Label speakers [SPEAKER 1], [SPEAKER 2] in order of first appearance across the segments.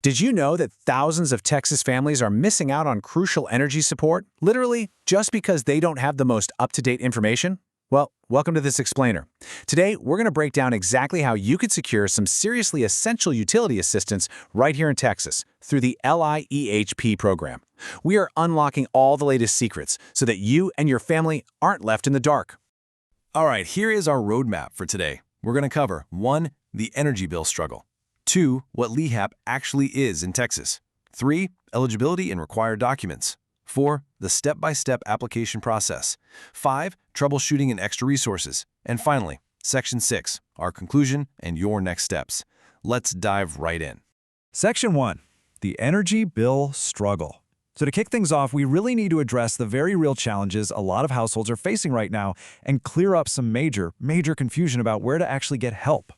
[SPEAKER 1] Did you know that thousands of Texas families are missing out on crucial energy support, literally just because they don't have the most up-to-date information? Well, welcome to this explainer. Today, we're going to break down exactly how you could secure some seriously essential utility assistance right here in Texas through the LIHEAP program. We are unlocking all the latest secrets so that you and your family aren't left in the dark.
[SPEAKER 2] All right, here is our roadmap for today. We're going to cover 1. The energy bill struggle. 2. What LIHEAP actually is in Texas. 3. Eligibility and required documents. 4. The step-by-step application process. 5. Troubleshooting and extra resources. And finally, Section 6, our conclusion and your next steps. Let's dive right in.
[SPEAKER 3] Section 1. The energy bill struggle. So to kick things off, we really need to address the very real challenges a lot of households are facing right now and clear up some major confusion about where to actually get help.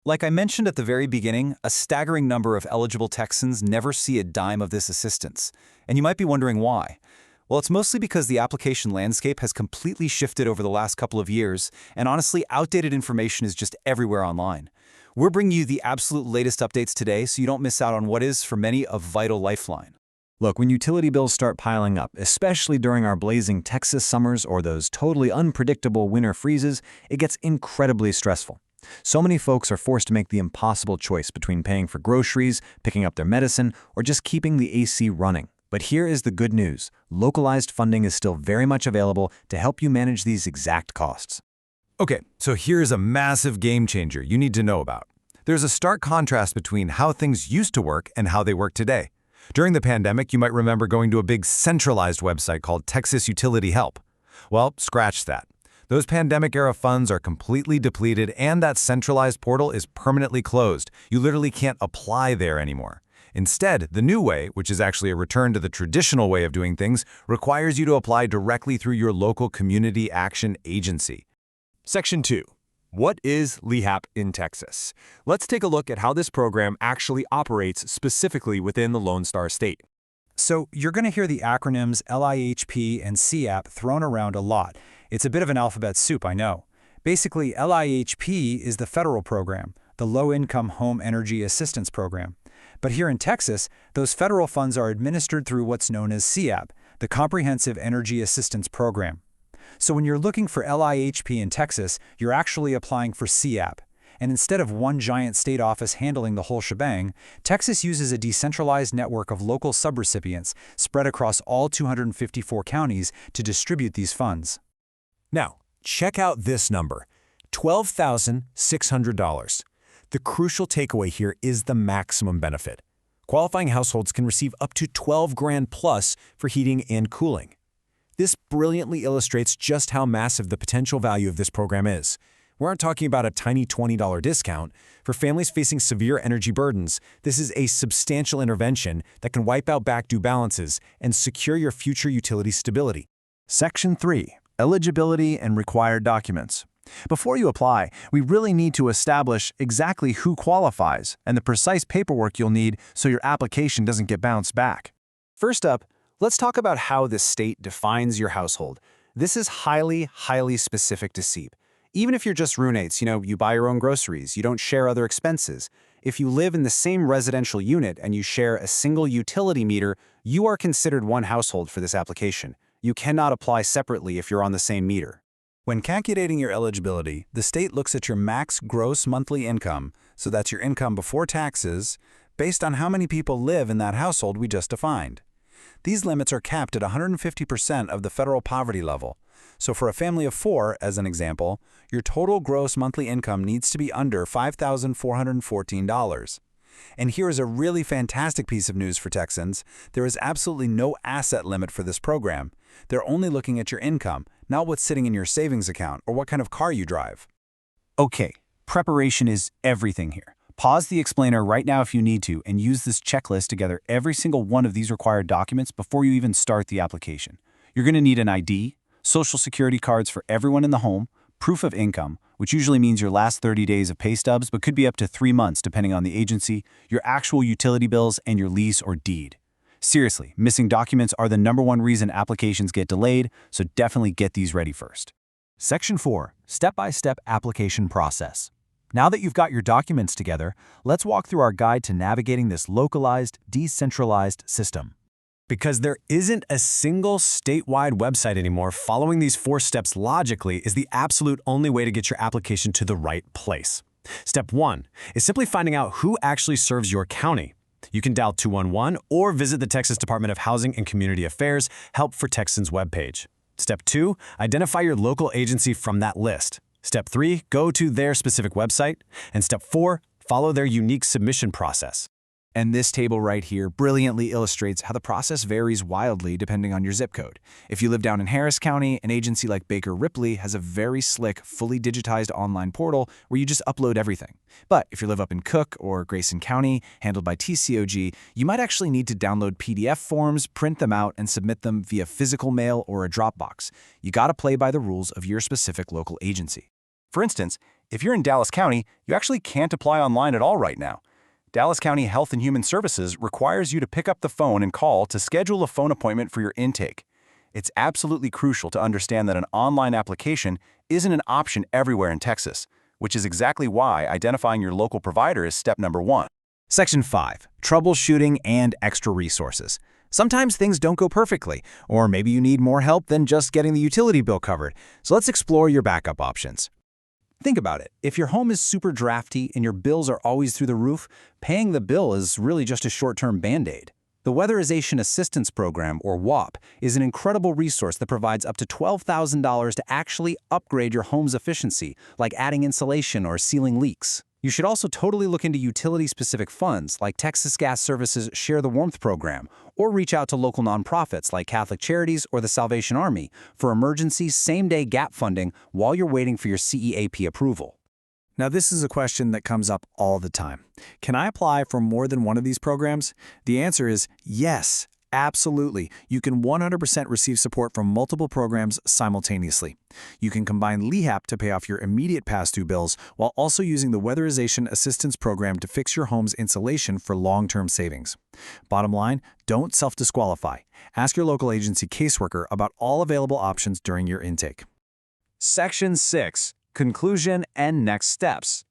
[SPEAKER 4] Like I mentioned at the very beginning, a staggering number of eligible Texans never see a dime of this assistance. And you might be wondering why. Well, it's mostly because the application landscape has completely shifted over the last couple of years, and honestly, outdated information is just everywhere online. We're bringing you the absolute latest updates today so you don't miss out on what is, for many, a vital lifeline.
[SPEAKER 3] Look, when utility bills start piling up, especially during our blazing Texas summers or those totally unpredictable winter freezes, it gets incredibly stressful. So many folks are forced to make the impossible choice between paying for groceries, picking up their medicine, or just keeping the AC running. But here is the good news. Localized funding is still very much available to help you manage these exact costs.
[SPEAKER 2] Okay, so here's a massive game changer you need to know about. There's a stark contrast between how things used to work and how they work today. During the pandemic, you might remember going to a big centralized website called Texas LIHEAP. Well, scratch that. Those pandemic-era funds are completely depleted, and that centralized portal is permanently closed. You literally can't apply there anymore. Instead, the new way, which is actually a return to the traditional way of doing things, requires you to apply directly through your local community action agency.
[SPEAKER 5] Section 2. What is LIHEAP in Texas? Let's take a look at how this program actually operates specifically within the Lone Star State.
[SPEAKER 6] So you're going to hear the acronyms LIHP and CAP thrown around a lot. It's a bit of an alphabet soup, I know. Basically, LIHP is the federal program, the Low-Income Home Energy Assistance Program. But here in Texas, those federal funds are administered through what's known as CAP, the Comprehensive Energy Assistance Program. So when you're looking for LIHP in Texas, you're actually applying for CAP. And instead of one giant state office handling the whole shebang, Texas uses a decentralized network of local subrecipients spread across all 254 counties to distribute these funds.
[SPEAKER 5] Now, check out this number, $12,600. The crucial takeaway here is the maximum benefit. Qualifying households can receive up to $12,000 plus for heating and cooling. This brilliantly illustrates just how massive the potential value of this program is. We aren't talking about a tiny $20 discount. For families facing severe energy burdens, this is a substantial intervention that can wipe out back due balances and secure your future utility stability.
[SPEAKER 3] Section 3. Eligibility and required documents. Before you apply, we really need to establish exactly who qualifies and the precise paperwork you'll need so your application doesn't get bounced back.
[SPEAKER 1] First up, let's talk about how the state defines your household. This is highly specific to SEEP. Even if you're just roommates, you buy your own groceries, you don't share other expenses. If you live in the same residential unit and you share a single utility meter, you are considered one household for this application. You cannot apply separately if you're on the same meter.
[SPEAKER 6] When calculating your eligibility, the state looks at your max gross monthly income, so that's your income before taxes, based on how many people live in that household we just defined. These limits are capped at 150% of the federal poverty level. So for a family of 4, as an example, your total gross monthly income needs to be under $5,414. And here is a really fantastic piece of news for Texans. There is absolutely no asset limit for this program. They're only looking at your income, not what's sitting in your savings account or what kind of car you drive.
[SPEAKER 1] Okay, preparation is everything here. Pause the explainer right now if you need to and use this checklist to gather every single one of these required documents before you even start the application. You're going to need an ID, social security cards for everyone in the home, proof of income, which usually means your last 30 days of pay stubs, but could be up to 3 months depending on the agency, your actual utility bills, and your lease or deed. Seriously, missing documents are the #1 reason applications get delayed, so definitely get these ready first.
[SPEAKER 5] Section 4. Step-by-step application process.
[SPEAKER 1] Now that you've got your documents together, let's walk through our guide to navigating this localized, decentralized system.
[SPEAKER 5] Because there isn't a single statewide website anymore, following these 4 steps logically is the absolute only way to get your application to the right place. Step 1 is simply finding out who actually serves your county. You can dial 211 or visit the Texas Department of Housing and Community Affairs Help for Texans webpage. Step 2, identify your local agency from that list. Step 3, go to their specific website. And Step 4, follow their unique submission process.
[SPEAKER 4] And this table right here brilliantly illustrates how the process varies wildly depending on your zip code. If you live down in Harris County, an agency like Baker Ripley has a very slick, fully digitized online portal where you just upload everything. But if you live up in Cook or Grayson County, handled by TCOG, you might actually need to download PDF forms, print them out, and submit them via physical mail or a Dropbox. You gotta play by the rules of your specific local agency. For instance, if you're in Dallas County, you actually can't apply online at all right now. Dallas County Health and Human Services requires you to pick up the phone and call to schedule a phone appointment for your intake. It's absolutely crucial to understand that an online application isn't an option everywhere in Texas, which is exactly why identifying your local provider is step number 1.
[SPEAKER 1] Section 5. Troubleshooting and extra resources. Sometimes things don't go perfectly, or maybe you need more help than just getting the utility bill covered. So let's explore your backup options. Think about it. If your home is super drafty and your bills are always through the roof, paying the bill is really just a short-term Band-Aid. The Weatherization Assistance Program, or WAP, is an incredible resource that provides up to $12,000 to actually upgrade your home's efficiency, like adding insulation or sealing leaks. You should also totally look into utility-specific funds like Texas Gas Service's Share the Warmth program, or reach out to local nonprofits like Catholic Charities or the Salvation Army for emergency same-day gap funding while you're waiting for your CEAP approval.
[SPEAKER 6] Now, this is a question that comes up all the time. Can I apply for more than one of these programs? The answer is yes, absolutely. You can 100% receive support from multiple programs simultaneously. You can combine LIHEAP to pay off your immediate pass-through bills while also using the Weatherization Assistance Program to fix your home's insulation for long-term savings. Bottom line, don't self-disqualify. Ask your local agency caseworker about all available options during your intake.
[SPEAKER 1] Section 6. Conclusion and next steps.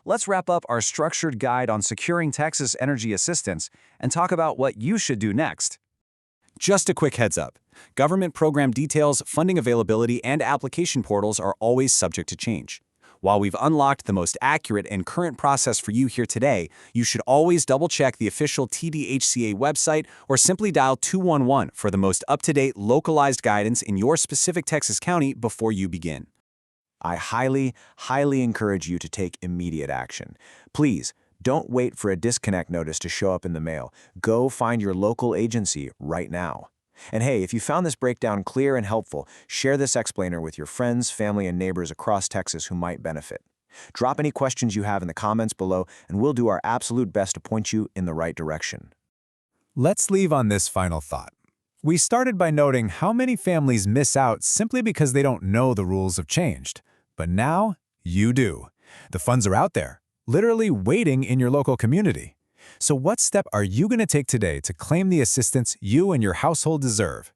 [SPEAKER 1] Let's wrap up our structured guide on securing Texas energy assistance and talk about what you should do next. Just a quick heads up. Government program details, funding availability, and application portals are always subject to change. While we've unlocked the most accurate and current process for you here today, you should always double-check the official TDHCA website or simply dial 211 for the most up-to-date localized guidance in your specific Texas county before you begin. I highly encourage you to take immediate action. Please, don't wait for a disconnect notice to show up in the mail. Go find your local agency right now. And hey, if you found this breakdown clear and helpful, share this explainer with your friends, family, and neighbors across Texas who might benefit. Drop any questions you have in the comments below, and we'll do our absolute best to point you in the right direction.
[SPEAKER 2] Let's leave on this final thought. We started by noting how many families miss out simply because they don't know the rules have changed. But now, you do. The funds are out there, literally waiting in your local community. So what step are you going to take today to claim the assistance you and your household deserve?